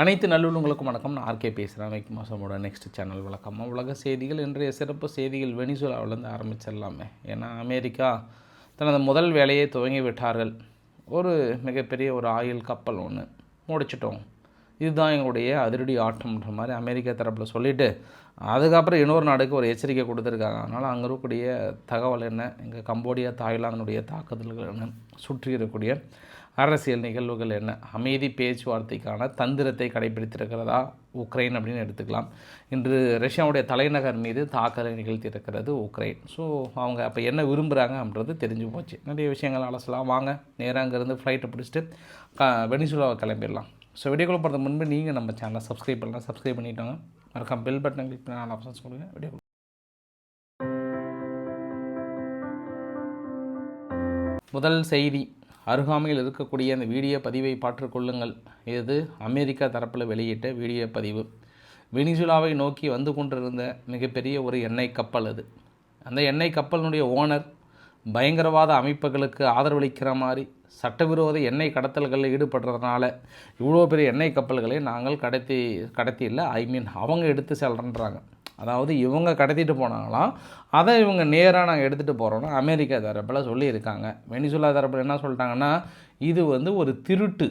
அனைத்து நல்லுள்ளங்களுக்கும் வணக்கம். நான் ஆர்கே பேசுகிறேன். வைக்கு மாதமோட நெக்ஸ்ட் சேனல் வழக்கமாக உலக செய்திகள். இன்றைய சிறப்பு செய்திகள் வெனிசுலாவிலேருந்து ஆரம்பிச்சிடலாமே. ஏன்னா அமெரிக்கா தனது முதல் வேலையை துவங்கி விட்டார்கள். ஒரு மிகப்பெரிய ஒரு ஆயில் கப்பல் ஒன்று முடிச்சிட்டோம், இதுதான் எங்களுடைய அதிரடி ஆட்டம்ன்ற மாதிரி அமெரிக்கா தரப்பில் சொல்லிவிட்டு அதுக்கப்புறம் இன்னொரு நாடுக்கு ஒரு எச்சரிக்கை கொடுத்துருக்காங்க. அதனால் அங்கே இருக்கக்கூடிய தகவல் என்ன, இங்கே கம்போடியா தாய்லாந்தினுடைய தாக்குதல்கள் என்ன, சுற்றி இருக்கக்கூடிய அரசியல் நிகழ்வுகள் என்ன, அமைதி பேச்சுவார்த்தைக்கான தந்திரத்தை கடைபிடித்திருக்கிறதா உக்ரைன் அப்படின்னு எடுத்துக்கலாம். இன்று ரஷ்யாவுடைய தலைநகர் மீது தாக்குதலை நிகழ்த்தியிருக்கிறது உக்ரைன். ஸோ அவங்க அப்போ என்ன விரும்புகிறாங்க அப்படின்றது தெரிஞ்சு போச்சு. நிறைய விஷயங்கள் அலசலாம். வாங்க நேராக அங்கேருந்து ஃப்ளைட்டை பிடிச்சிட்டு வெனிசுலாவை கிளம்பிடலாம். ஸோ வீடியோக்குள்ள போகிறதுக்கு முன்பு நீங்கள் நம்ம சேனலை சப்ஸ்கிரைப் பண்ணலாம். சப்ஸ்கிரைப் பண்ணிவிட்டாங்க, மறக்காம பெல் பட்டன் கிளிக் பண்ணி ஆல் ஆப்ஷன்ஸ் கொடுங்க. வீடியோ முதல் செய்தி, அருகாமையில் இருக்கக்கூடிய அந்த வீடியோ பதிவை பார்த்துக்கொள்ளுங்கள். இது அமெரிக்கா தரப்பில் வெளியிட்ட வீடியோ பதிவு. வெனிசுலாவை நோக்கி வந்து கொண்டிருந்த மிகப்பெரிய ஒரு எண்ணெய் கப்பல் அது. அந்த எண்ணெய் கப்பலினுடைய ஓனர் பயங்கரவாத அமைப்புகளுக்கு ஆதரவளிக்கிற மாதிரி சட்டவிரோத எண்ணெய் கடத்தல்களில் ஈடுபடுறதுனால இவ்வளோ பெரிய எண்ணெய் கப்பல்களை நாங்கள் கடத்தி இல்லை, அவங்க எடுத்து செல்றன்றாங்க. அதாவது இவங்க கடத்திட்டு போனாங்களாம், அதை இவங்க நேராக நாங்கள் எடுத்துகிட்டு போகிறோன்னா அமெரிக்கா தரப்பில் சொல்லியிருக்காங்க. வெனிசுலா தரப்பில் என்ன சொல்லிட்டாங்கன்னா, இது ஒரு திருட்டு,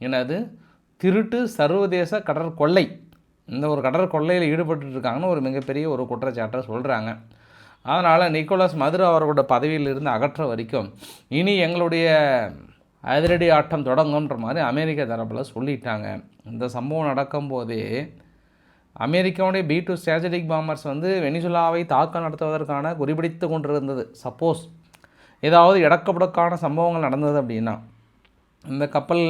என்னது திருட்டு, சர்வதேச கடற்கொள்ளை, இந்த ஒரு கடற்கொள்ளையில் ஈடுபட்டுருக்காங்கன்னு ஒரு மிகப்பெரிய ஒரு குற்றச்சாட்டை சொல்கிறாங்க. அதனால் நிக்கோலஸ் மதுரோ அவர்களோட பதவியிலிருந்து அகற்ற வரைக்கும் இனி எங்களுடைய அதிரடி ஆட்டம் தொடங்கும்ன்ற மாதிரி அமெரிக்கா தரப்பில் சொல்லிட்டாங்க. இந்த சம்பவம் நடக்கும்போதே அமெரிக்காவுடைய B-2 ஸ்ட்ராட்டஜிக் பாம்பர்ஸ் வெனிசுலாவை தாக்க நடத்துவதற்கான குறிப்பிடித்து கொண்டிருந்தது. சப்போஸ் ஏதாவது இடக்கப்புடக்கான சம்பவங்கள் நடந்தது அப்படின்னா, இந்த கப்பல்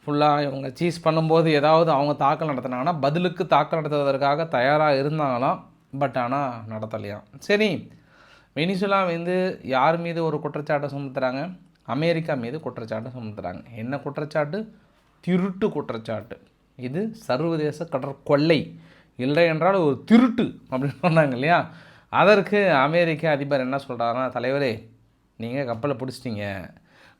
ஃபுல்லாக இவங்க சீஸ் பண்ணும்போது ஏதாவது அவங்க தாக்கல் நடத்தினாங்கன்னா பதிலுக்கு தாக்கல் நடத்துவதற்காக தயாராக இருந்தாங்களாம். பட் ஆனால் நடத்தலையாம். சரி, வெனிசுலா யார் மீது ஒரு குற்றச்சாட்டை சுமத்துறாங்க? அமெரிக்கா மீது குற்றச்சாட்டை சுமத்துறாங்க. என்ன குற்றச்சாட்டு? திருட்டு குற்றச்சாட்டு. இது சர்வதேச கடற்கொள்ளை, இல்லை என்றால் ஒரு திருட்டு அப்படின்னு சொன்னாங்க இல்லையா? அதற்கு அமெரிக்க அதிபர் என்ன சொல்கிறாருன்னா, தலைவரே நீங்கள் கப்பலை பிடிச்சிட்டிங்க,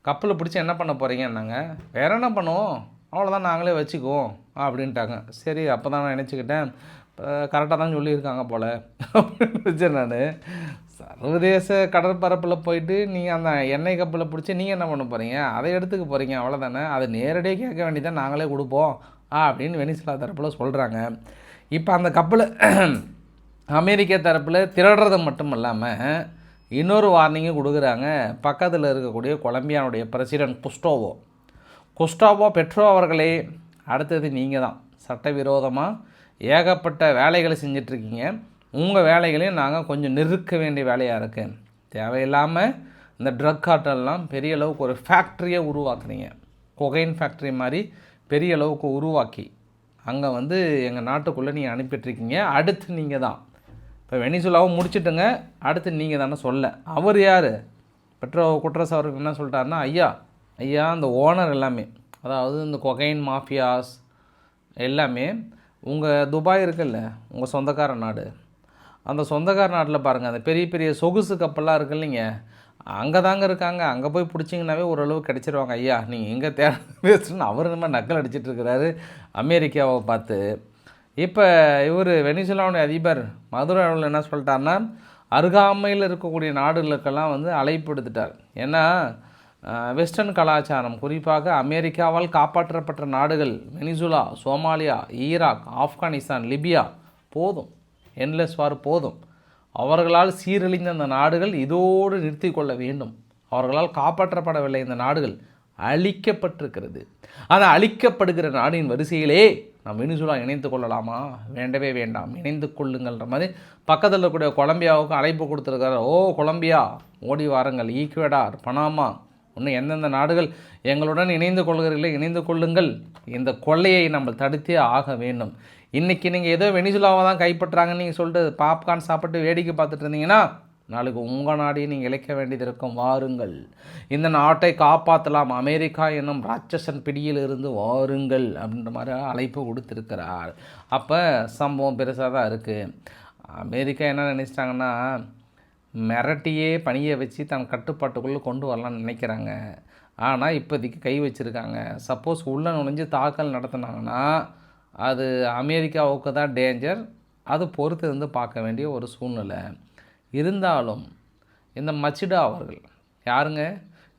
கப்பலை பிடிச்சி என்ன பண்ண போகிறீங்கன்னாங்க. வேறு என்ன பண்ணுவோம், அவ்வளோதான், நாங்களே வச்சுக்குவோம் அப்படின்ட்டாங்க. சரி, அப்போ தான் நான் நினச்சிக்கிட்டேன், கரெக்டாக தான் சொல்லியிருக்காங்க போல் அப்படின்னு வச்சேன் நான். சர்வதேச கடற்பரப்பில் போயிட்டு நீங்கள் அந்த எண்ணெய் கப்பலை பிடிச்சி நீங்கள் என்ன பண்ண போகிறீங்க, அதை எடுத்துக்க போகிறீங்க, அவ்வளோதானே, அதை நேரடியாக கேட்க வேண்டியதான், நாங்களே கொடுப்போம் அப்படின்னு வெனிசுலா தரப்பில் சொல்கிறாங்க. இப்போ அந்த கப்பல் அமெரிக்க தரப்பில் திரடுறது மட்டும் இல்லாமல் இன்னொரு வார்னிங்கும் கொடுக்குறாங்க. பக்கத்தில் இருக்கக்கூடிய கொலம்பியானுடைய பிரசிடென்ட் குஸ்டாவோ பெட்ரோ அவர்களே, அடுத்தது நீங்கள் தான் சட்டவிரோதமாக ஏகப்பட்ட வேலைகளை செஞ்சிட்ருக்கீங்க. உங்கள் வேலைகளையும் நாங்கள் கொஞ்சம் நிறுக்க வேண்டிய வேலையாக இருக்குது. தேவையில்லாமல் இந்த ட்ரக் கார்ட்டெல்லாம் பெரிய அளவுக்கு ஒரு ஃபேக்ட்ரியை உருவாக்குறீங்க, கொகைன் ஃபேக்ட்ரி மாதிரி பெரிய அளவுக்கு உருவாக்கி அங்கே எங்கள் நாட்டுக்குள்ளே நீங்கள் அனுப்பிட்டுருக்கீங்க. அடுத்து நீங்கள் தான், இப்போ வெனிசுலாவும் முடிச்சுட்டுங்க, அடுத்து நீங்கள் தானே சொல்ல. அவர் யார்? பெட்ரோ குட்ரஸ் அவருக்கு என்ன சொல்லிட்டாருன்னா, ஐயா அந்த ஓனர் எல்லாமே, அதாவது இந்த கொகைன் மாஃபியாஸ் எல்லாமே உங்கள் துபாய் இருக்குல்ல, உங்கள் சொந்தக்கார நாடு, அந்த சொந்தக்கார நாட்டில் பாருங்கள், அந்த பெரிய பெரிய சொகுசு கப்பல்லாம் இருக்கு இல்லைங்க, அங்கே தாங்க இருக்காங்க. அங்கே போய் பிடிச்சிங்கனாவே ஓரளவு கிடச்சிருவாங்க. ஐயா நீங்கள் எங்கே பேசுன்னு அவர் நம்ம நக்கல் அடிச்சிட்ருக்கிறாரு அமெரிக்காவை பார்த்து. இப்போ வெனிசுலாவுடைய அதிபர் மதுரோ என்ன சொல்லிட்டாருன்னா, அருகாமையில் இருக்கக்கூடிய நாடுகளுக்கெல்லாம் அழைப்பு எடுத்துட்டார். ஏன்னா வெஸ்டர்ன் கலாச்சாரம், குறிப்பாக அமெரிக்காவால் காப்பாற்றப்பட்ட நாடுகள் Venezuela, Somalia, Iraq, Afghanistan, Libya, போதும், என்லெஸ் வார் போதும். அவர்களால் சீரழிந்த அந்த நாடுகள் இதோடு நிறுத்தி கொள்ள வேண்டும். அவர்களால் காப்பாற்றப்படவில்லை, இந்த நாடுகள் அழிக்கப்பட்டிருக்கிறது. அந்த அழிக்கப்படுகிற நாடின் வரிசையிலே நாம் வெனிசுலா இணைந்து கொள்ளலாமா? வேண்டவே வேண்டாம், இணைந்து கொள்ளுங்கள்ன்ற மாதிரி பக்கத்தில் இருக்கக்கூடிய கொலம்பியாவுக்கு அழைப்பு கொடுத்துருக்காரு. ஓ கொலம்பியா, ஓடி வாருங்கள், ஈக்குவேடார், பனாமா, இன்னும் எந்தெந்த நாடுகள் எங்களுடன் இணைந்து கொள்கிறீர்களோ இணைந்து கொள்ளுங்கள். இந்த கொள்ளையை நம்ம தடுத்தே ஆக வேண்டும். இன்றைக்கி நீங்கள் ஏதோ வெனிசுலாவை தான் கைப்பற்றாங்கன்னு நீங்கள் சொல்லிட்டு பாப்கார்ன் சாப்பிட்டு வேடிக்கை பார்த்துட்டு இருந்தீங்கன்னா, நாளைக்கு உங்கள் நாடையும் நீங்கள் இழைக்க வேண்டியது இருக்கும். வாருங்கள், இந்த நாட்டை காப்பாற்றலாம், அமெரிக்கா என்னும் ராட்சசன் பிடியில் இருந்து வாருங்கள் அப்படின்ற மாதிரி அழைப்பு கொடுத்துருக்கிறார். அப்போ சம்பவம் பெருசாக தான் இருக்குது. அமெரிக்கா என்ன நினச்சிட்டாங்கன்னா, மிரட்டியே பணியை வச்சு தன் கட்டுப்பாட்டுக்குள்ளே கொண்டு வரலான்னு நினைக்கிறாங்க. ஆனால் இப்போதைக்கு கை வச்சுருக்காங்க. சப்போஸ் உள்ளே நுழைஞ்சு தாக்கல் நடத்தினாங்கன்னா அது அமெரிக்காவுக்கு தான் டேஞ்சர். அது பொறுத்து இருந்து பார்க்க வேண்டிய ஒரு சூழ்நிலை. இருந்தாலும் இந்த மச்சிடா அவர்கள் யாருங்க,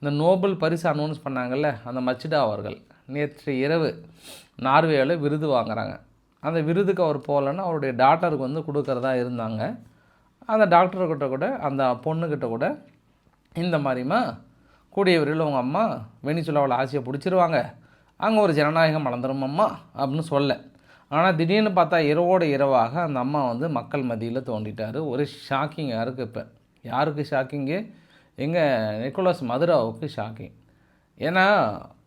இந்த நோபல் பரிசு அனௌன்ஸ் பண்ணாங்கல்ல, அந்த மச்சிடா அவர்கள் நேற்று இரவு நார்வேயில் விருது வாங்குகிறாங்க. அந்த விருதுக்கு அவர் போகலன்னா அவருடைய டாக்டருக்கு வந்து கொடுக்கறதா இருந்தாங்க. அந்த டாக்டர்கிட்ட கூட அந்த பொண்ணுக்கிட்ட கூட இந்த மாதிரிமா கூடிய விரைவில் உங்கள் அம்மா வெனிசுலாவில் ஆசையை பிடிச்சிருவாங்க, அங்கே ஒரு ஜனநாயகம் வளர்ந்துரும் அம்மா அப்படின்னு சொல்ல. ஆனால் திடீர்னு பார்த்தா இரவோடு இரவாக அந்த அம்மா வந்து மக்கள் மத்தியில் தோண்டிட்டார். ஒரு ஷாக்கிங்காக இருக்குது. இப்போ யாருக்கு ஷாக்கிங்கு? எங்கள் நிக்கோலஸ் மதுராவுக்கு ஷாக்கிங். ஏன்னா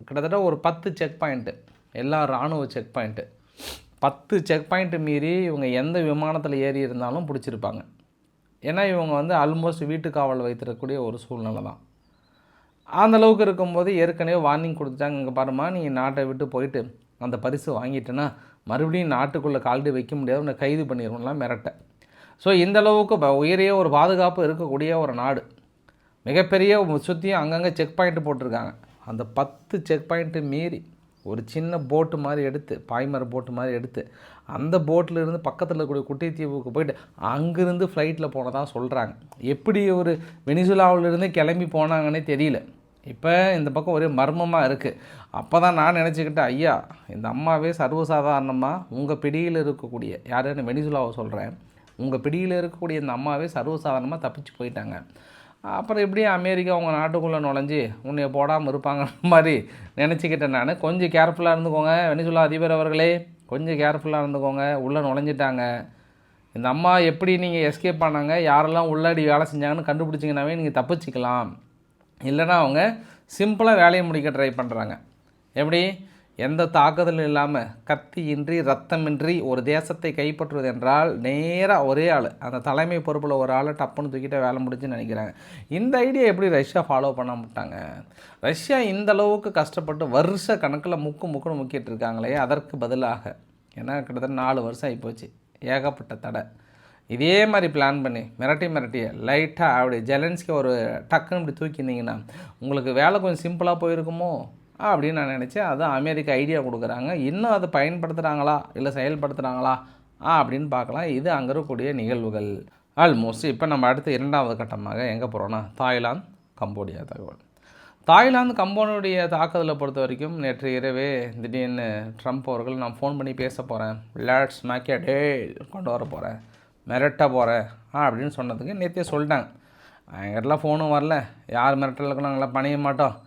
கிட்டத்தட்ட ஒரு 10 செக் பாயிண்ட்டு, எல்லா இராணுவ செக் பாயிண்ட்டு, 10 செக் பாயிண்ட்டு மீறி இவங்க எந்த விமானத்தில் ஏறி இருந்தாலும் பிடிச்சிருப்பாங்க. ஏன்னா இவங்க வந்து ஆல்மோஸ்ட் வீட்டுக்காவல் வைத்திருக்கக்கூடிய ஒரு சூழ்நிலை தான். அந்தளவுக்கு இருக்கும்போது ஏற்கனவே வார்னிங் கொடுத்துட்டாங்க, இங்கே பாருமா நீ நாட்டை விட்டு போயிட்டு அந்த பரிசு வாங்கிட்டேன்னா மறுபடியும் நாட்டுக்குள்ளே கால்டி வைக்க முடியாது, உன்னை கைது பண்ணிடுவோம்லாம் மிரட்ட. ஸோ இந்தளவுக்கு உயரிய ஒரு பாதுகாப்பு இருக்கக்கூடிய ஒரு நாடு. மிகப்பெரிய சுற்றியும் அங்கங்கே செக் பாயிண்ட்டு போட்டிருக்காங்க. அந்த 10 செக் பாயிண்ட்டு மீறி ஒரு சின்ன போட்டு மாதிரி எடுத்து, பாய்மர போட்டு மாதிரி எடுத்து, அந்த போட்டில் இருந்து பக்கத்தில் இருக்கக்கூடிய குட்டித்தீவுக்கு போயிட்டு அங்கேருந்து ஃப்ளைட்டில் போனதாக சொல்கிறாங்க. எப்படி ஒரு வெனிசுலாவிலிருந்து கிளம்பி போனாங்கன்னே தெரியல. இப்போ இந்த பக்கம் ஒரே மர்மமாக இருக்குது. அப்போ தான் நான் நினச்சிக்கிட்டேன், ஐயா இந்த அம்மாவே சர்வசாதாரணமாக உங்கள் பிடியில் இருக்கக்கூடிய, யாருன்னு வெனிசுலாவை சொல்கிறேன், உங்கள் பிடியில் இருக்கக்கூடிய இந்த அம்மாவே சர்வசாதாரணமாக தப்பிச்சு போயிட்டாங்க. அப்புறம் எப்படியே அமெரிக்கா உங்கள் நாட்டுக்குள்ளே நுழைஞ்சி உன்னை போடாமல் இருப்பாங்க மாதிரி நினச்சிக்கிட்டேன் நான். கொஞ்சம் கேர்ஃபுல்லாக இருந்துக்கோங்க வெனிசுலா அதிபர் அவர்களே, கொஞ்சம் கேர்ஃபுல்லாக இருந்துக்கோங்க. உள்ளே நுழைஞ்சிட்டாங்க. இந்த அம்மா எப்படி நீங்கள் எஸ்கேப் பண்ணாங்க, யாரெல்லாம் உள்ளாடி வேலை செஞ்சாங்கன்னு கண்டுபிடிச்சிங்கனாவே நீங்கள் தப்பிச்சிக்கலாம். இல்லைனா அவங்க சிம்பிளாக வேலையை முடிக்க ட்ரை பண்ணுறாங்க. எப்படி, எந்த தாக்குதலும் இல்லாமல் கத்தியின்றி ரத்தமின்றி ஒரு தேசத்தை கைப்பற்றுவது என்றால் நேராக ஒரே ஆள், அந்த தலைமை பொறுப்பில் ஒரு ஆளை டப்புன்னு தூக்கிட்ட வேலை முடிச்சுன்னு நினைக்கிறாங்க. இந்த ஐடியா எப்படி ரஷ்யா ஃபாலோ பண்ண மாட்டாங்க? ரஷ்யா இந்த அளவுக்கு கஷ்டப்பட்டு வருஷ கணக்கில் முக்குன்னு முக்கிட்டு இருக்காங்களே, அதற்கு பதிலாக ஏன்னா கிட்டத்தட்ட 4 வருஷம் ஆகிப்போச்சு, ஏகப்பட்ட தடை. இதே மாதிரி பிளான் பண்ணி மிரட்டிய லைட்டாக அப்படி ஜெலன்ஸ்கி ஒரு டக்குன்னு இப்படி தூக்கியிருந்தீங்கன்னா உங்களுக்கு வேலை கொஞ்சம் சிம்பிளாக போயிருக்குமோ அப்படின்னு நான் நினச்சேன். அதுதான் அமெரிக்கா ஐடியா கொடுக்குறாங்க. இன்னும் அதை பயன்படுத்துகிறாங்களா இல்லை செயல்படுத்துகிறாங்களா அப்படின்னு பார்க்கலாம். இது அங்கே இருக்கக்கூடிய நிகழ்வுகள். ஆல்மோஸ்ட் இப்போ நம்ம அடுத்து 2வது கட்டமாக எங்கே போகிறோன்னா தாய்லாந்து கம்போடியா தகவல். தாய்லாந்து கம்போடிய தாக்குதலை பொறுத்த வரைக்கும் நேற்று இரவே திடீர்னு ட்ரம்ப் அவர்கள் நான் ஃபோன் பண்ணி பேச போகிறேன், லேட்ஸ் மேக்கியா டே கொண்டு வர போகிறேன், மிரட்ட போகிறேன் அப்படின்னு சொன்னதுக்கு நேற்றே சொல்லிட்டாங்க. எங்கிட்டலாம் ஃபோனும் வரல, யார் மிரட்டலுக்கு நாங்களாம் பணிய மாட்டோம்,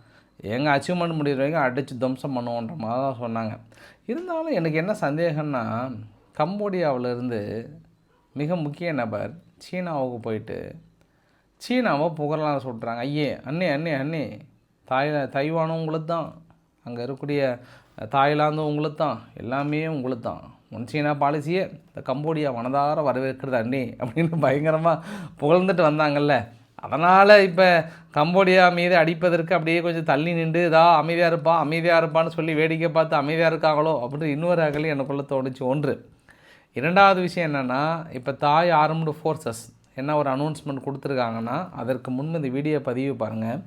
எங்கள் அச்சீவ்மெண்ட் முடிகிற வரைக்கும் அடித்து துவம்சம் பண்ணுவோன்ற மாதிரி தான் சொன்னாங்க. இருந்தாலும் எனக்கு என்ன சந்தேகம்னா, கம்போடியாவிலேருந்து மிக முக்கிய நபர் சீனாவுக்கு போயிட்டு சீனாவை புகழலாம் சொல்கிறாங்க. ஐயே அண்ணே தைவானும் உங்களுக்கு தான், அங்கே இருக்கக்கூடிய தாய்லாந்தும் உங்களுக்கு தான், எல்லாமே உங்களுக்கு தான், ஒன் சீனா பாலிசியே இந்த கம்போடியா மனதார வரவேற்கிறது அண்ணே அப்படின்னு பயங்கரமாக புகழ்ந்துட்டு வந்தாங்கல்ல. அதனால் இப்போ கம்போடியா மீது அடிப்பதற்கு அப்படியே கொஞ்சம் தள்ளி நின்று அமைதியாக இருப்பான்னு சொல்லி வேடிக்கை பார்த்து அமைதியாக இருக்காங்களோ அப்படின்னு இன்னொரு அகலி எனக்குள்ளே தோணுச்சு. ஒன்று. 2வது விஷயம் என்னென்னா, இப்போ தாய் ஆர்ம்டு ஃபோர்ஸஸ் என்ன ஒரு அனௌன்ஸ்மெண்ட் கொடுத்துருக்காங்கன்னா, அதற்கு முன்பு இந்த வீடியோ பதிவு பாருங்கள்.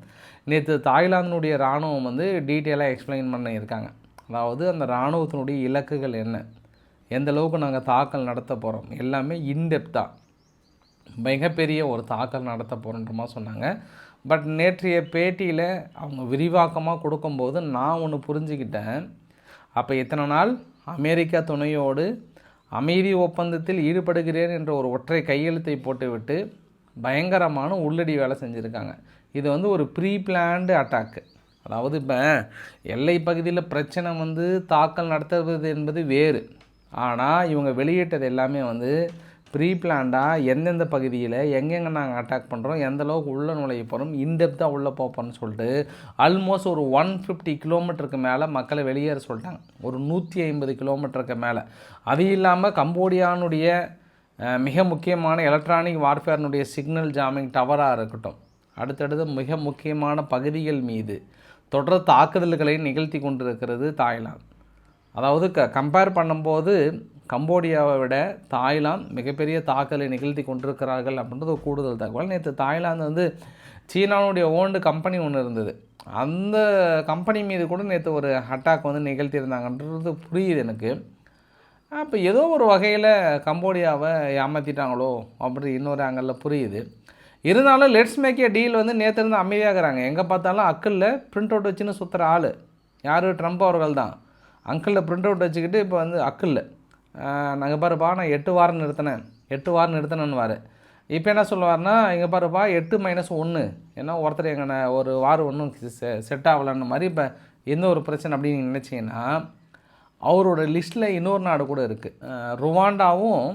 நேற்று தாய்லாந்தினுடைய இராணுவம் வந்து டீட்டெயிலாக எக்ஸ்பிளைன் பண்ணியிருக்காங்க. அதாவது அந்த இராணுவத்தினுடைய இலக்குகள் என்ன, எந்த அளவுக்கு நாங்கள் தாக்கல் நடத்த போகிறோம், எல்லாமே இன்டெப்த்தாக மிகப்பெரிய ஒரு தாக்கல் நடத்த போகிறோன்ற மாதிரி சொன்னாங்க. பட் நேற்றைய பேட்டியில் அவங்க விரிவாக்கமாக கொடுக்கும்போது நான் ஒன்று புரிஞ்சுக்கிட்டேன். அப்போ இத்தனை நாள் அமெரிக்கா துணையோடு அமைதி ஒப்பந்தத்தில் ஈடுபடுகிறேன் என்ற ஒரு ஒற்றை கையெழுத்தை போட்டுவிட்டு பயங்கரமான உள்ளடி வேலை செஞ்சுருக்காங்க. இது வந்து ஒரு ப்ரீ பிளான்டு அட்டாக்கு. அதாவது இப்போ எல்லை பகுதியில் பிரச்சனை வந்து தாக்கல் நடத்துவது என்பது வேறு. ஆனால் இவங்க வெளியிட்டது எல்லாமே வந்து ப்ரீ பிளான்டாக எந்தெந்த பகுதியில் எங்கெங்கே நாங்கள் அட்டாக் பண்ணுறோம், எந்த அளவுக்கு உள்ளே நுழைய போகிறோம், இன்டெப்த்தாக உள்ளே போகிறோம்னு சொல்லிட்டு ஆல்மோஸ்ட் ஒரு 150 கிலோமீட்டருக்கு மேலே மக்களை வெளியேற சொல்லிட்டாங்க. ஒரு 150 கிலோமீட்டருக்கு மேலே. அது இல்லாமல் கம்போடியானுடைய மிக முக்கியமான எலக்ட்ரானிக் வார்ஃபேர்னுடைய சிக்னல் ஜாமிங் டவராக இருக்கட்டும், அடுத்தடுத்து மிக முக்கியமான பகுதிகள் மீது தொடர் தாக்குதல்களை நிகழ்த்தி கொண்டிருக்கிறது தாய்லாந்து. அதாவது கம்பேர் பண்ணும்போது கம்போடியாவை விட தாய்லாந்து மிகப்பெரிய தாக்கலை நிகழ்த்தி கொண்டிருக்கிறார்கள் அப்படின்றது கூடுதல் தகவல். நேற்று தாய்லாந்து வந்து சீனாவுடைய ஓண்டு கம்பெனி ஒன்று இருந்தது, அந்த கம்பெனி மீது கூட நேற்று ஒரு அட்டாக் வந்து நிகழ்த்தியிருந்தாங்கன்றது புரியுது எனக்கு. அப்போ ஏதோ ஒரு வகையில் கம்போடியாவை ஏமாற்றிட்டாங்களோ அப்படி இன்னொரு ஆங்கிளில் புரியுது. இருந்தாலும் லெட்ஸ் மேக் ஏ டீல் வந்து நேற்று இருந்து அமைதியாகிறாங்க. எங்கே பார்த்தாலும் அக்கிளில் பிரிண்ட் அவுட் வச்சுன்னு சுற்றுற ஆள் யார்? ட்ரம்ப் அவர்கள் தான். அங்கிளில் பிரிண்ட் அவுட் வச்சுக்கிட்டு இப்போ வந்து அக்கிளில் நாங்கள் பாருப்பா நான் 8 வாரம் நிறுத்தினேன்னு இப்போ என்ன சொல்லுவார்னா, இங்கே பாருப்பா 8-1 ஏன்னா ஒருத்தர் எங்கே ஒரு வாரம் ஒன்றும் செட் ஆகலான்னு மாதிரி இப்போ எந்த ஒரு பிரச்சனை அப்படின்னு நீங்கள் நினச்சிங்கன்னா, அவரோட லிஸ்ட்டில் இன்னொரு நாடு கூட இருக்குது. ருவாண்டாவும்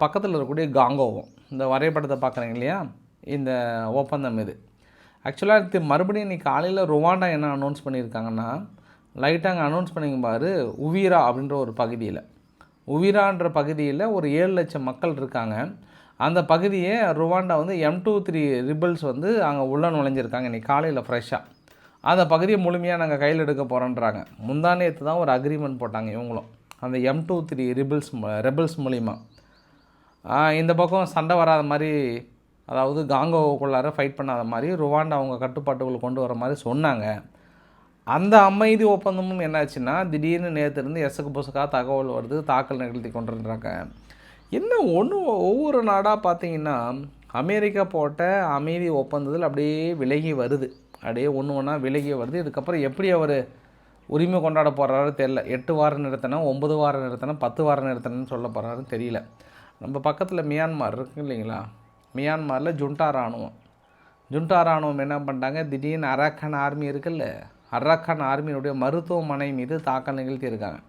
பக்கத்தில் இருக்கக்கூடிய காங்கோவும். இந்த வரைபடத்தை பார்க்குறீங்க இல்லையா, இந்த ஒப்பந்தம் இது ஆக்சுவலாக மறுபடியும் இன்றைக்கி காலையில் ருவாண்டா என்ன அனௌன்ஸ் பண்ணியிருக்காங்கன்னா, லைட்டாக அங்கே அனௌன்ஸ் பண்ணிங்க பாரு, உவீரா அப்படின்ற ஒரு பகுதியில், உவீரான்ற பகுதியில் ஒரு 7 லட்சம் மக்கள் இருக்காங்க. அந்த பகுதியை ருவாண்டா வந்து M23 ரிபல்ஸ் வந்து அங்கே உள்ள நுழைஞ்சிருக்காங்க இன்றைக்கி காலையில் ஃப்ரெஷ்ஷாக. அந்த பகுதியை முழுமையாக நாங்கள் கையில் எடுக்க போகிறோன்றாங்க. முந்தானேத்து தான் ஒரு அக்ரிமெண்ட் போட்டாங்க இவங்களும் அந்த M23 ரெபல்ஸ் மூலிமா. இந்த பக்கம் சண்டை வராத மாதிரி, அதாவது காங்கோவுக்குள்ளார ஃபைட் பண்ணாத மாதிரி ருவாண்டா அவங்க கட்டுப்பாட்டுக்குள் கொண்டு வர மாதிரி சொன்னாங்க. அந்த அமைதி ஒப்பந்தமும் என்னாச்சுன்னா, திடீர்னு நேற்றுலேருந்து எசக்கு புசக்காக தகவல் வருது, தாக்கல் நிகழ்த்தி கொண்டுன்றாங்க. இன்னும் ஒவ்வொரு நாடாக பார்த்தீங்கன்னா, அமெரிக்கா போட்ட அமைதி ஒப்பந்தத்தில் அப்படியே விலகி வருது, அப்படியே ஒன்றா விலகி வருது. இதுக்கப்புறம் எப்படி அவர் உரிமை கொண்டாட போகிறாரு தெரியல. 8 வாரம் நிறுத்தினா, 9 வாரம் நிறுத்தினா, 10 வாரம் நிறுத்தினு சொல்ல போகிறாருன்னு தெரியல. நம்ம பக்கத்தில் மியான்மார் இருக்குது இல்லைங்களா, மியான்மாரில் ஜுண்டா இராணுவம் என்ன பண்ணிட்டாங்க, திடீர்னு அரக்கான் ஆர்மி இருக்குல்ல, அரக்கான் ஆர்மியினுடைய மருத்துவமனை மீது தாக்கல் நிகழ்த்தியிருக்காங்க.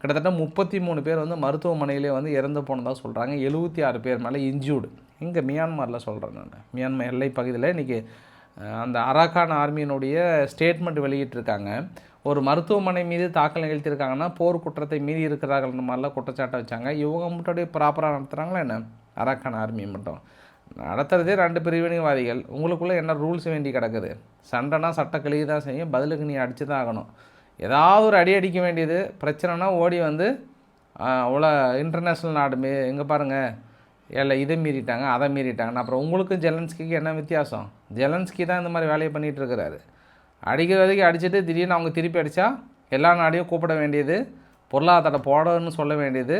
கிட்டத்தட்ட 33 பேர் வந்து மருத்துவமனையிலே வந்து இறந்து போனதாக சொல்கிறாங்க. 76 பேர் மேலே இன்ஜூர்டு. இங்கே மியான்மாரில் சொல்கிறேன் நான், மியான்மார் எல்லை பகுதியில் இன்றைக்கி அந்த அரக்கான் ஆர்மியினுடைய ஸ்டேட்மெண்ட் வெளியிட்டிருக்காங்க. ஒரு மருத்துவமனை மீது தாக்கல் நிகழ்த்தியிருக்காங்கன்னா போர் குற்றத்தை மீறி இருக்கிறார்கள்ன்ற மாதிரிலாம் குற்றச்சாட்டை வச்சாங்க. இவங்க மட்டும் ப்ராப்பராக நடத்துகிறாங்களா என்ன? அரக்கான் ஆர்மி மட்டும் நடத்துகிறதே 2 பிரிவினைவாதிகள். உங்களுக்குள்ளே என்ன ரூல்ஸ் வேண்டி கிடக்குது? சண்டைனா சட்டை கழுவி தான் செய்யும், பதிலுக்கு நீ அடித்து தான் ஆகணும். ஏதாவது ஒரு அடிக்க வேண்டியது, பிரச்சனைனா ஓடி வந்து அவ்வளோ இன்டர்நேஷ்னல் நாடு எங்கே பாருங்கள் எல்லாம் இதை மீறிட்டாங்க அதை மீறிட்டாங்கன்னு. அப்புறம் உங்களுக்கும் ஜெலன்ஸ்கிக்கு என்ன வித்தியாசம்? ஜெலன்ஸ்கி தான் இந்த மாதிரி வேலையை பண்ணிகிட்டு இருக்கிறாரு. அடிக்கிறதுக்கு அடிச்சுட்டு திடீர்னு அவங்க திருப்பி அடித்தா எல்லா நாடையும் கூப்பிட வேண்டியது, பொருளாதார போடன்னு சொல்ல வேண்டியது,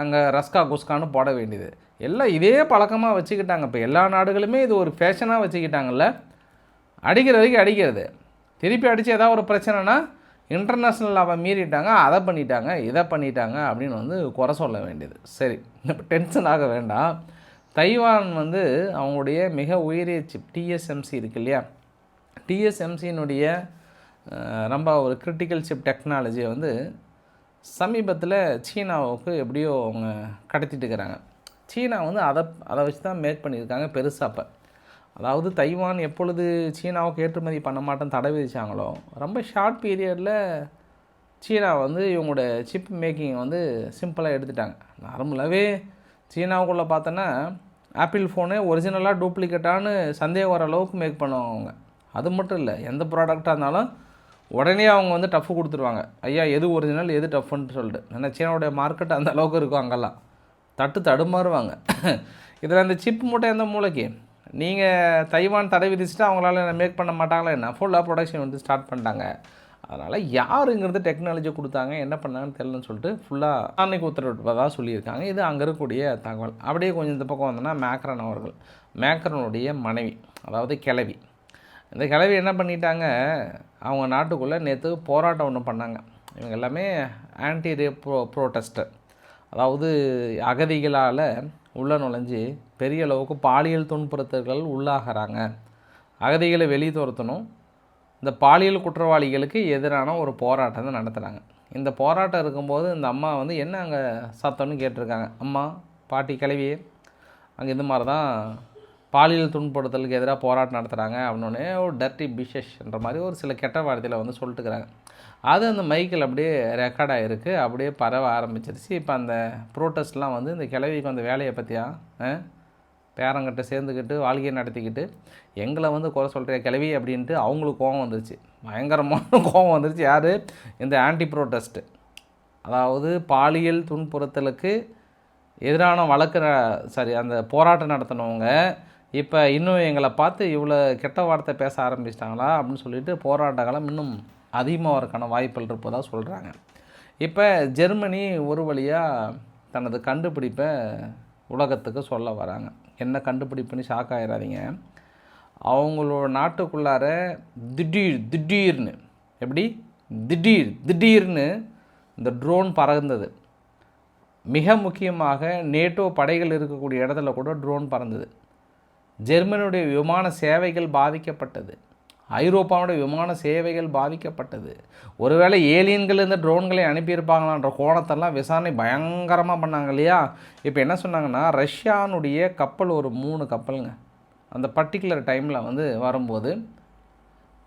அங்கே ரஸ்கா குஸ்கான்னு போட வேண்டியது, எல்லாம் இதே பழக்கமாக வச்சுக்கிட்டாங்க. இப்போ எல்லா நாடுகளுமே இது ஒரு ஃபேஷனாக வச்சுக்கிட்டாங்கல்ல, அடிக்கிறதுக்கு அடிக்கிறது, திருப்பி அடித்து ஏதாவது ஒரு பிரச்சனைனா இன்டர்நேஷ்னல் அவன் மீறிட்டாங்க, அதை பண்ணிட்டாங்க, இதை பண்ணிட்டாங்க அப்படின்னு வந்து குறை சொல்ல வேண்டியது. சரி, இப்போ டென்ஷன் ஆக வேண்டாம். தைவான் வந்து அவங்களுடைய மிக உயரிய சிப் TSMC இருக்குது இல்லையா, TSMCயினுடைய ரொம்ப ஒரு கிரிட்டிக்கல் சிப் டெக்னாலஜியை வந்து சமீபத்தில் சீனாவுக்கு எப்படியோ அவங்க கடத்திட்டு இருக்கிறாங்க. சீனா வந்து அதை வச்சு தான் மேக் பண்ணியிருக்காங்க பெருசாக. அதாவது தைவான் எப்பொழுது சீனாவுக்கு ஏற்றுமதி பண்ண மாட்டேன்னு தடை விதிச்சாங்களோ, ரொம்ப ஷார்ட் பீரியடில் சீனா வந்து இவங்களோட சிப் மேக்கிங்கை வந்து சிம்பிளாக எடுத்துட்டாங்க. நார்மலாகவே சீனாவுக்குள்ளே பார்த்தோன்னா ஆப்பிள் ஃபோனு ஒரிஜினலாக டூப்ளிகேட்டானு சந்தேகம் வர அளவுக்கு மேக் பண்ணுவாங்க அவங்க. அது மட்டும் இல்லை, எந்த ப்ராடக்டாக இருந்தாலும் உடனே அவங்க வந்து டஃப்பு கொடுத்துருவாங்க. ஐயா எது ஒரிஜினல் எது டஃப்னு சொல்லிட்டு. ஏன்னா சீனாவுடைய மார்க்கெட் அந்த அளவுக்கு இருக்கும், அங்கெல்லாம் தடுமாறுவாங்க. இதில் அந்த சிப் மூட்டை எந்த மூளைக்கு நீங்கள் தைவான் தடை விதிச்சுட்டு அவங்களால மேக் பண்ண மாட்டாங்களா என்ன? ஃபுல்லாக ப்ரொடக்ஷன் வந்து ஸ்டார்ட் பண்ணிட்டாங்க. அதனால் யாருங்கிறது டெக்னாலஜி கொடுத்தாங்க, என்ன பண்ணாங்கன்னு தெரியலன்னு சொல்லிட்டு ஃபுல்லாக அன்னைக்கு உத்தரவிட்டதாக சொல்லியிருக்காங்க. இது அங்கே இருக்கக்கூடிய தகவல். அப்படியே கொஞ்சம் இந்த பக்கம் வந்தோன்னா மேக்ரான் அவர்கள், மேக்ரானுடைய மனைவி, அதாவது கிழவி. இந்த கிழவி என்ன பண்ணிட்டாங்க, அவங்க நாட்டுக்குள்ளே நேற்று போராட்டம் ஒன்று பண்ணாங்க. இவங்க எல்லாமே ஆன்டி ரேப் ப்ரோட்டஸ்டர், அதாவது அகதிகளால் உள்ளே நுழைஞ்சி பெரிய அளவுக்கு பாலியல் துன்புறுத்தல்கள் உள்ளாகிறாங்க, அகதிகளை வெளியே துரத்தணும், இந்த பாலியல் குற்றவாளிகளுக்கு எதிரான ஒரு போராட்டத்தை நடத்துகிறாங்க. இந்த போராட்டம் இருக்கும்போது இந்த அம்மா வந்து என்ன அங்கே சத்தம்னு கேட்டிருக்காங்க. அம்மா பாட்டி கிளவியே அங்கே இந்த மாதிரி தான் பாலியல் துன்புறுத்தலுக்கு எதிராக போராட்டம் நடத்துகிறாங்க அப்படின்னே ஒரு டர்ட்டி பிஷஷ்ன்ற மாதிரி ஒரு சில கெட்ட வார்த்தையில் வந்து சொல்லிட்டுக்கிறாங்க. அது அந்த மைக்கில் அப்படியே ரெக்கார்டாக இருக்குது, அப்படியே பரவ ஆரம்பிச்சிருச்சு. இப்போ அந்த ப்ரோட்டஸ்ட்லாம் வந்து இந்த கிழவிக்கு அந்த வேலையை பற்றியா பேரங்கிட்ட சேர்ந்துக்கிட்டு வாழ்க்கையை நடத்திக்கிட்டு எங்களை வந்து குறை சொல்கிற கிளவி அப்படின்ட்டு அவங்களுக்கு கோபம் வந்துருச்சு, பயங்கரமான கோபம் வந்துருச்சு. யார்? இந்த ஆன்டி ப்ரோட்டஸ்ட்டு, அதாவது பாலியல் துன்புறுத்தலுக்கு எதிரான அந்த போராட்டம் நடத்தினவங்க இப்போ இன்னும் எங்களை பார்த்து இவ்வளோ கெட்ட வார்த்தை பேச ஆரம்பிச்சிட்டாங்களா அப்படின்னு சொல்லிட்டு போராட்ட காலம் இன்னும் அதிகமாக வரக்கான வாய்ப்புகள் இருப்பதாக சொல்கிறாங்க. இப்போ ஜெர்மனி ஒரு வழியாக தனது கண்டுபிடிப்பை உலகத்துக்கு சொல்ல வராங்க. என்ன கண்டுபிடிப்புன்னு ஷாக் ஆகிடாதீங்க. அவங்களோட நாட்டுக்குள்ளார திடீர்னு எப்படி திடீர்னு இந்த ட்ரோன் பறந்தது. மிக முக்கியமாக நேட்டோ படைகள் இருக்கக்கூடிய இடத்துல கூட ட்ரோன் பறந்தது. ஜெர்மனியுடைய விமான சேவைகள் பாதிக்கப்பட்டது. ஐரோப்பாவுடைய விமான சேவைகள் பாதிக்கப்பட்டது. ஒருவேளை ஏலியன்கள் இந்த ட்ரோன்களை அனுப்பியிருப்பாங்களான்ற கோணத்தெல்லாம் விசாரணை பயங்கரமாக பண்ணாங்க இல்லையா? இப்போ என்ன சொன்னாங்கன்னா, ரஷ்யானுடைய கப்பல் ஒரு 3 கப்பலுங்க அந்த பர்டிகுலர் டைமில் வரும்போது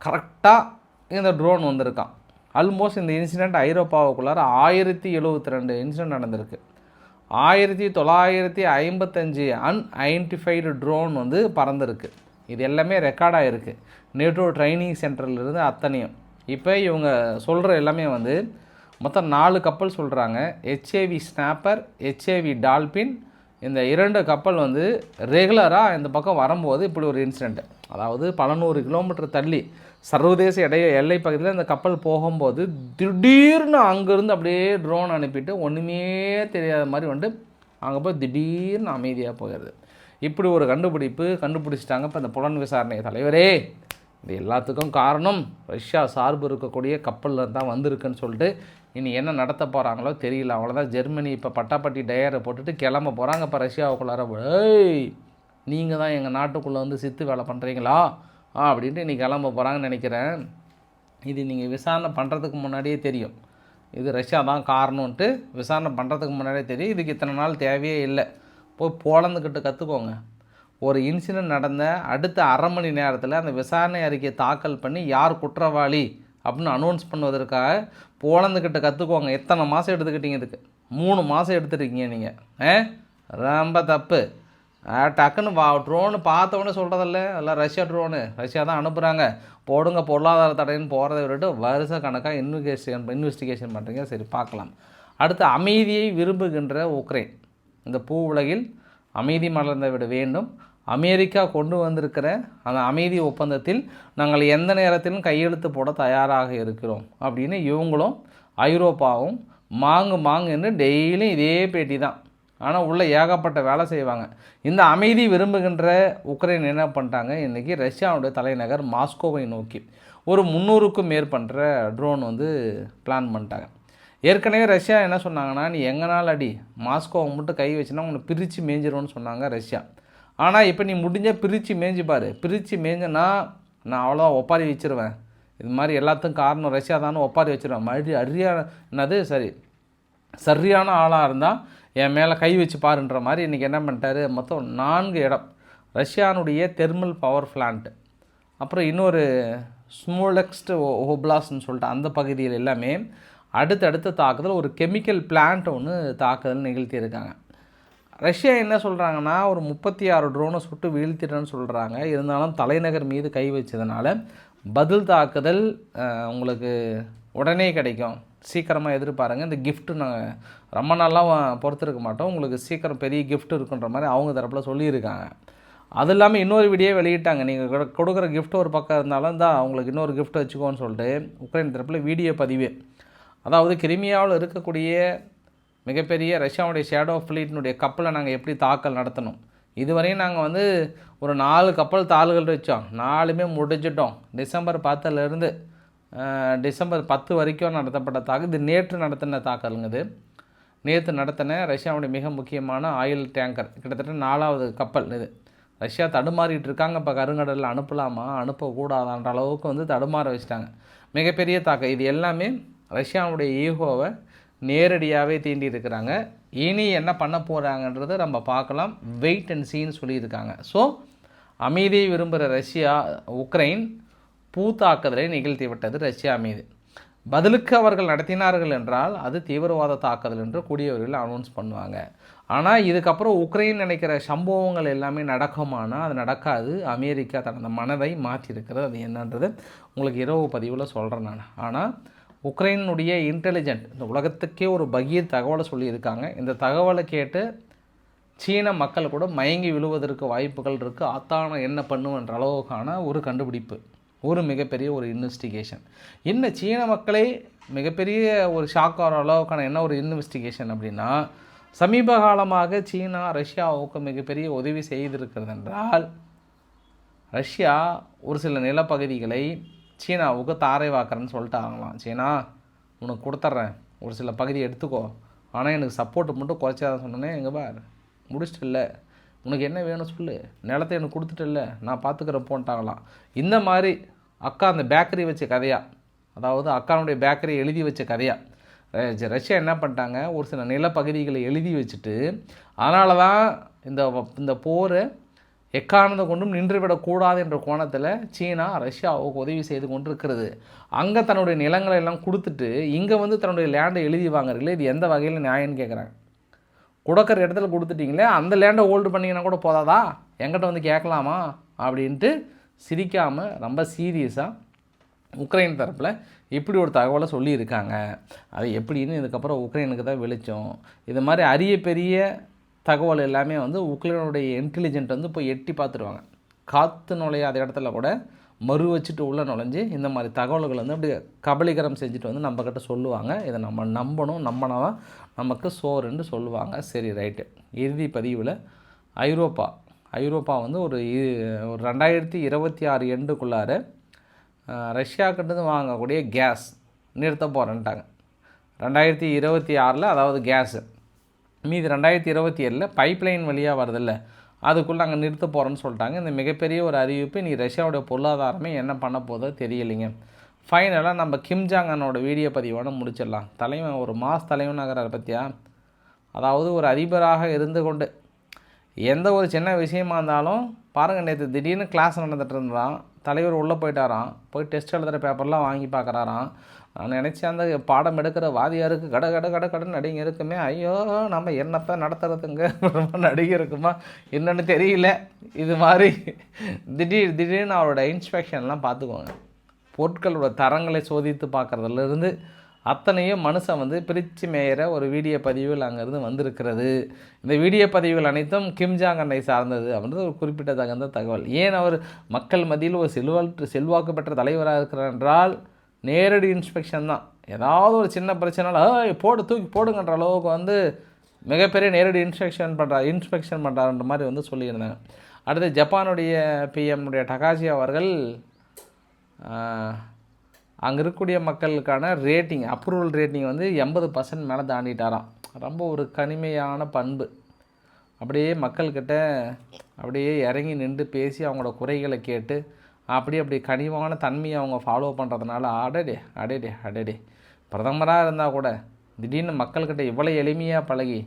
கரெக்டாக இந்த ட்ரோன் வந்திருக்கான். ஆல்மோஸ்ட் இந்த இன்சிடெண்ட் ஐரோப்பாவுக்குள்ளார 1072 இன்சிடெண்ட் நடந்திருக்கு. 1955 அன்ஐடென்டிஃபைடு ட்ரோன் பறந்துருக்கு. இது எல்லாமே ரெக்கார்டாக இருக்குது நேட்டோ ட்ரைனிங் சென்டர்லேருந்து அத்தனையும். இப்போ இவங்க சொல்கிற எல்லாமே மொத்தம் 4 கப்பல் சொல்கிறாங்க. HAV snapper, HAV dolphin. இந்த 2 கப்பல் ரெகுலராக இந்த பக்கம் வரும்போது இப்படி ஒரு இன்சிடெண்ட், அதாவது பல 100 கிலோமீட்டர் தள்ளி சர்வதேச எல்லை பகுதியில் இந்த கப்பல் போகும்போது திடீர்னு அங்கேருந்து அப்படியே ட்ரோன் அனுப்பிட்டு ஒன்றுமே தெரியாத மாதிரி அங்கே போய் திடீர்னு அமைதியாக போயிடுது. இப்படி ஒரு கண்டுபிடிச்சிட்டாங்க. இப்போ இந்த புலன் விசாரணை தலைவரே, இது எல்லாத்துக்கும் காரணம் ரஷ்யா சார்பு இருக்கக்கூடிய கப்பலில் தான் வந்திருக்குன்னு சொல்லிட்டு இனி என்ன நடத்த போகிறாங்களோ தெரியல. அவ்வளோதான். ஜெர்மனி இப்போ பட்டாப்பட்டி டயரை போட்டுட்டு கிளம்ப போகிறாங்க. இப்போ ரஷ்யாவுக்குள்ளார நீங்கள் தான் எங்கள் நாட்டுக்குள்ளே சித்து வேலை பண்ணுறீங்களா அப்படின்ட்டு இன்றைக்கி கிளம்ப போகிறாங்கன்னு நினைக்கிறேன். இது நீங்கள் விசாரணை பண்ணுறதுக்கு முன்னாடியே தெரியும். இது ரஷ்யா தான் காரணம்ன்ட்டு விசாரணை பண்ணுறதுக்கு முன்னாடியே தெரியும். இதுக்கு இத்தனை நாள் தேவையே இல்லை. போய் போலந்துக்கிட்ட கற்றுக்கோங்க. ஒரு இன்சிடெண்ட் நடந்த அடுத்த அரை மணி நேரத்தில் அந்த விசாரணை அறிக்கையை தாக்கல் பண்ணி யார் குற்றவாளி அப்படின்னு அனௌன்ஸ் பண்ணுவதற்காக போலந்துக்கிட்ட கற்றுக்கோங்க. எத்தனை மாதம் எடுத்துக்கிட்டீங்க? இதுக்கு 3 மாதம் எடுத்துருக்கீங்க நீங்கள். ரொம்ப தப்பு. டக்குன்னு ட்ரோனு பார்த்தவொடனே சொல்கிறதில்ல, எல்லாம் ரஷ்யா ட்ரோனு, ரஷ்யா தான் அனுப்புகிறாங்க, போடுங்க பொருளாதார தடைன்னு போகிறத விட்டுட்டு வருஷ கணக்காக இன்வெஸ்டிகேஷன் பண்ணுறீங்க. சரி, பார்க்கலாம். அடுத்து, அமைதியை விரும்புகின்ற உக்ரைன். இந்த பூ உலகில் அமைதி மலர்ந்து விட வேண்டும். அமெரிக்கா கொண்டு வந்திருக்கிற அந்த அமைதி ஒப்பந்தத்தில் நாங்கள் எந்த நேரத்திலும் கையெழுத்து போட தயாராக இருக்கிறோம் அப்படின்னு இவங்களும் ஐரோப்பாவும் மாங்குன்னு டெய்லியும் இதே பேட்டி தான். ஆனால் உள்ளே ஏகப்பட்ட வேலை செய்வாங்க. இந்த அமைதி விரும்புகின்ற உக்ரைன் என்ன பண்ணிட்டாங்க, இன்றைக்கி ரஷ்யாவுடைய தலைநகர் மாஸ்கோவை நோக்கி ஒரு 300க்கும் மேற்பட்ட ட்ரோன் பிளான் பண்ணிட்டாங்க. ஏற்கனவே ரஷ்யா என்ன சொன்னாங்கன்னா, நீ எங்கனாலும் அடி, மாஸ்கோவை மட்டும் கை வச்சுன்னா உன்னை பிரித்து மேய்ஞ்சிரும்னு சொன்னாங்க ரஷ்யா. ஆனால் இப்போ நீ முடிஞ்சால் பிரித்து மேய்ஞ்சிப்பார். பிரித்து மேய்ஞ்சனா நான் அவ்வளோதான் ஒப்பாரி வச்சுருவேன். இது மாதிரி எல்லாத்துக்கும் காரணம் ரஷ்யா தானே ஒப்பாரி வச்சுருவேன். மறுபடியும் சரியான ஆளாக இருந்தால் என் மேலே கை வச்சு பாருன்ற மாதிரி இன்றைக்கி என்ன பண்ணிட்டாரு, மொத்தம் 4 இடம். ரஷ்யானுடைய தெர்மல் பவர் பிளான்ட்டு, அப்புறம் இன்னொரு ஸ்மோலெக்ஸ்ட் ஓப்லாஸ்ன்னு சொல்லிட்டு அந்த பகுதியில் எல்லாமே அடுத்தடுத்த தாக்குதல், ஒரு கெமிக்கல் பிளான்ட் ஒன்று தாக்குதல் நிகழ்த்தியிருக்காங்க. ரஷ்யா என்ன சொல்கிறாங்கன்னா, ஒரு 36 ட்ரோனை சுட்டு வீழ்த்திட்டேன்னு சொல்கிறாங்க. இருந்தாலும் தலைநகர் மீது கை வச்சதுனால பதில் தாக்குதல் உங்களுக்கு உடனே கிடைக்கும், சீக்கிரமாக எதிர்பாருங்க. இந்த கிஃப்ட்டு நாங்கள் ரொம்ப நாளாக பொறுத்திருக்க மாட்டோம், உங்களுக்கு சீக்கிரம் பெரிய கிஃப்ட் இருக்குன்ற மாதிரி அவங்க தரப்பில் சொல்லியிருக்காங்க. அது இல்லாமல் இன்னொரு வீடியோ வெளியிட்டாங்க. நீங்கள் கொடுக்குற கிஃப்ட் ஒரு பக்கம் இருந்தாலும் தான் அவங்களுக்கு இன்னொரு கிஃப்ட் வச்சுக்கோன்னு சொல்லிட்டு உக்ரைன் தரப்பில் வீடியோ பதிவு. அதாவது கிரிமியாவில் இருக்கக்கூடிய மிகப்பெரிய ரஷ்யாவுடைய ஷேடோ ஃப்ளீட்டினுடைய கப்பலை நாங்கள் எப்படி தாக்கல் நடத்தணும், இதுவரையும் நாங்கள் ஒரு 4 கப்பல் தாள்கள் வச்சோம், 4மே முடிஞ்சிட்டோம். டிசம்பர் 10லேருந்து டிசம்பர் 10 வரைக்கும் நடத்தப்பட்ட தாக்குதல். இது நேற்று நடத்தின தாக்கலுங்க. இது நேற்று நடத்தின ரஷ்யாவுடைய மிக முக்கியமான ஆயில் டேங்கர், கிட்டத்தட்ட 4வது கப்பல். இது ரஷ்யா தடுமாறிட்டு இருக்காங்க. இப்போ கருங்கடலில் அனுப்பலாமா அனுப்பக்கூடாதான்ற அளவுக்கு தடுமாற வச்சுட்டாங்க. மிகப்பெரிய தாக்கம். இது எல்லாமே ரஷ்யாவுடைய ஈகோவை நேரடியாகவே தீண்டி இருக்கிறாங்க. இனி என்ன பண்ண போகிறாங்கன்றதை நம்ம பார்க்கலாம். வெயிட் அண்ட் சீன்னு சொல்லியிருக்காங்க. ஸோ அமைதியை விரும்புகிற ரஷ்யா உக்ரைன் பூத்தாக்குதலை நிகழ்த்தி விட்டது ரஷ்யா மீது. பதிலுக்கு அவர்கள் நடத்தினார்கள் என்றால் அது தீவிரவாத தாக்குதல் என்று கூடியவர்கள் அனௌன்ஸ் பண்ணுவாங்க. ஆனால் இதுக்கப்புறம் உக்ரைன் நினைக்கிற சம்பவங்கள் எல்லாமே நடக்குமானால் அது நடக்காது. அமெரிக்கா தனது மனதை மாற்றியிருக்கிறது. அது என்னன்றது உங்களுக்கு இரவு பதிவில் சொல்கிறேன் நான். ஆனால் உக்ரைனுடைய இன்டெலிஜென்ட் இந்த உலகத்துக்கே ஒரு பகீர் தகவலை சொல்லியிருக்காங்க. இந்த தகவலை கேட்டு சீன மக்கள் கூட மயங்கி விழுவதற்கு வாய்ப்புகள் இருக்குது. ஆத்தான என்ன பண்ணுவன்ற அளவுக்கான ஒரு கண்டுபிடிப்பு, ஒரு மிகப்பெரிய ஒரு இன்வெஸ்டிகேஷன். என்ன சீன மக்களே மிகப்பெரிய ஒரு ஷாக் ஆகிற அளவுக்கான என்ன ஒரு இன்வெஸ்டிகேஷன் அப்படின்னா, சமீப காலமாக சீனா ரஷ்யாவுக்கு மிகப்பெரிய உதவி செய்திருக்கிறது என்றால், ரஷ்யா ஒரு சில நிலப்பகுதிகளை சீனாவுக்கு தாரை வாக்குறேன்னு சொல்லிட்டாங்களாம். சீனா உனக்கு கொடுத்துட்றேன், ஒரு சில பகுதியை எடுத்துக்கோ, ஆனால் எனக்கு சப்போர்ட்டு மட்டும் குறைச்சாதான் சொன்னேனே. எங்கே பார் முடிச்சிட்டு இல்லை, உனக்கு என்ன வேணும் சொல்லு, நிலத்தை எனக்கு கொடுத்துட்டு இல்லை, நான் பார்த்துக்கிறேன் போன்ட்டாங்களாம். இந்த மாதிரி அக்கா அந்த பேக்கரி வச்ச கதையா, அதாவது அக்கானுடைய பேக்கரி எழுதி வச்ச கதையா ரஷ்யா என்ன பண்ணிட்டாங்க, ஒரு சில நிலப்பகுதிகளை எழுதி வச்சுட்டு, அதனால தான் இந்த போரை எக்காரணத்தை கொண்டும் நின்றுவிடக்கூடாது என்ற கோணத்தில் சீனா ரஷ்யாவுக்கு உதவி செய்து கொண்டு இருக்கிறது. அங்கே தன்னுடைய நிலங்களை எல்லாம் கொடுத்துட்டு இங்கே வந்து தன்னுடைய லேண்டை எழுதி வாங்குறீங்களே, இது எந்த வகையில் நியாயம்னு கேட்குறாங்க. கொடுக்குற இடத்துல கொடுத்துட்டிங்களே, அந்த லேண்டை ஹோல்டு பண்ணிங்கன்னா கூட போதாதா, என்கிட்ட வந்து கேட்கலாமா அப்படின்ட்டு சிரிக்காமல் ரொம்ப சீரியஸாக உக்ரைன் தரப்பில் இப்படி ஒரு தகவலை சொல்லியிருக்காங்க. அது எப்படின்னு இதுக்கப்புறம் உக்ரைனுக்கு தான் வெளிச்சம். இது மாதிரி அரிய பெரிய தகவல் எல்லாமே வந்து உக்ரைனுடைய இன்டெலிஜென்ட் வந்து போய் எட்டி பார்த்துருவாங்க. காற்று நுழையாத இடத்துல கூட மறு வச்சுட்டு உள்ளே நுழைஞ்சு இந்த மாதிரி தகவல்கள் வந்து அப்படி கபலீகரம் செஞ்சுட்டு வந்து நம்மக்கிட்ட சொல்லுவாங்க. இதை நம்ம நம்பணும், நம்பினா தான் நமக்கு சோறுன்னு சொல்லுவாங்க. சரி, ரைட்டு. இறுதி பதிவில் ஐரோப்பா வந்து ஒரு 2026 எண்டுக்குள்ளார ரஷ்யாக்கிட்டேருந்து வாங்கக்கூடிய கேஸ் நிறுத்த போகிறேன்ட்டாங்க. 2026 அதாவது கேஸு, மீது 2027 பைப்லைன் வழியாக வருதில்ல, அதுக்குள்ளே அங்கே நிறுத்த போகிறேன்னு சொல்லிட்டாங்க. இந்த மிகப்பெரிய ஒரு அறிவிப்பு நீ ரஷ்யாவுடைய பொருளாதாரமே என்ன பண்ண போதோ தெரியலைங்க. ஃபைனலாக நம்ம கிம் ஜாங் அன்னோட வீடியோ பதிவோடு முடிச்சிடலாம். தலைவன் ஒரு மாஸ் தலைவனாகிறார் பற்றியா, அதாவது ஒரு அதிபராக இருந்து கொண்டு எந்த ஒரு சின்ன விஷயமா இருந்தாலும் பாருங்கள், நேற்று திடீர்னு கிளாஸ் நடந்துகிட்டு இருந்தான், தலைவர் உள்ளே போயிட்டாராம், போய் டெஸ்ட் எழுதுகிற பேப்பர்லாம் வாங்கி பார்க்குறாராம். நான் நினச்சேன் அந்த பாடம் எடுக்கிற வாதியாருக்கு கடன் நடிகை இருக்குமே, ஐயோ நம்ம என்னத்தை நடத்துறதுங்க, ரொம்ப நடிகை இருக்குமா என்னென்னு தெரியல. இது மாதிரி திடீர்னு அவரோட இன்ஸ்பெக்ஷன்லாம் பார்த்துக்கோங்க. பொருட்களோட தரங்களை சோதித்து பார்க்குறதுலேருந்து அத்தனையும் மனுஷன் வந்து பிரித்து மேயிற ஒரு வீடியோ பதிவுகள் அங்கேருந்து வந்திருக்கிறது. இந்த வீடியோ பதிவுகள் அனைத்தும் கிம் ஜாங் அன்னை சார்ந்தது அப்படின்றது ஒரு குறிப்பிட்டத்தகுந்த தகவல். ஏன் அவர் மக்கள் மத்தியில் ஒரு செல்வாக்கு பெற்ற தலைவராக இருக்கிறார் என்றால் நேரடி இன்ஸ்பெக்ஷன் தான். ஏதாவது ஒரு சின்ன பிரச்சனைனால தூக்கி போடுங்கன்ற அளவுக்கு வந்து மிகப்பெரிய நேரடி இன்ஸ்பெக்ஷன் பண்ணுறாருன்ற மாதிரி வந்து சொல்லியிருந்தாங்க. அடுத்து ஜப்பானுடைய பிஎம்னுடைய டகாஷி அவர்கள் அங்கே இருக்கக்கூடிய மக்களுக்கான அப்ரூவல் ரேட்டிங் வந்து 80% மேலே தாண்டிட்டாராம். ரொம்ப ஒரு கனிமையான பண்பு. அப்படியே மக்கள்கிட்ட அப்படியே இறங்கி நின்று பேசி அவங்களோட குறைகளை கேட்டு அப்படி கனிவான தன்மையை அவங்க ஃபாலோ பண்ணுறதுனால அடடே பிரதமராக இருந்தால் கூட திடீர்னு மக்கள்கிட்ட இவ்வளோ எளிமையாக பழகி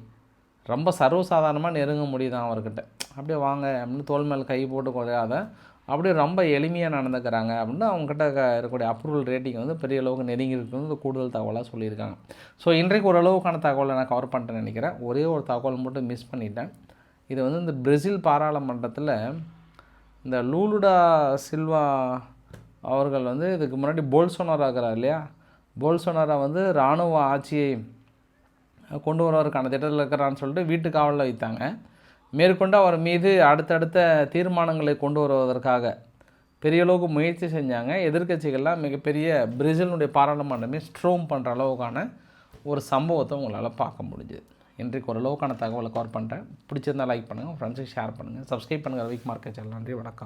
ரொம்ப சர்வசாதாரணமாக நெருங்க முடியுதான் அவர்கிட்ட. அப்படியே வாங்க அப்படின்னு தோல் மேல் கை போட்டு குறையாத அப்படியே ரொம்ப எளிமையாக நடந்துக்கிறாங்க அப்படின்னு அவங்ககிட்ட இருக்கக்கூடிய அப்ரூவல் ரேட்டிங் வந்து பெரிய அளவுக்கு நெருங்கி இருக்குன்னு கூடுதல் தகவலாக சொல்லியிருக்காங்க. ஸோ இன்றைக்கு ஓரளவுக்கான தகவலை நான் கவர் பண்ணிட்டேன்னு நினைக்கிறேன். ஒரே ஒரு தகவல் மட்டும் மிஸ் பண்ணிட்டேன். இது வந்து இந்த பிரேசில் பாராளுமன்றத்தில் இந்த லூலுடா சில்வா அவர்கள் வந்து இதுக்கு முன்னாடி போல்சோனாரா இருக்கிறார் இல்லையா, போல்சோனாரா வந்து இராணுவ ஆட்சியை கொண்டு வருவதற்கான திட்டத்தில் இருக்கிறான்னு சொல்லிட்டு வீட்டு காவலில் வைத்தாங்க. மேற்கொண்டு அவர் மீது அடுத்தடுத்த தீர்மானங்களை கொண்டு வருவதற்காக பெரிய அளவுக்கு முயற்சி செஞ்சாங்க. எதிர்க்கட்சிகள்லாம் மிகப்பெரிய பிரேசிலுடைய பாராளுமன்றமே ஸ்ட்ரோம் பண்ணுற அளவுக்கான ஒரு சம்பவத்தை உங்களால் பார்க்க முடிஞ்சுது. இன்றைக்கு ஓரளவுக்கான தகவலை கவர் பண்ணுறேன். பிடிச்சிருந்தால் லைக் பண்ணுங்கள், ஃப்ரெண்ட்ஸுக்கு ஷேர் பண்ணுங்கள், சப்ஸ்கிரைப் பண்ணுங்கள் ரவிக்குமார் சேனல். நன்றி, வணக்கம்.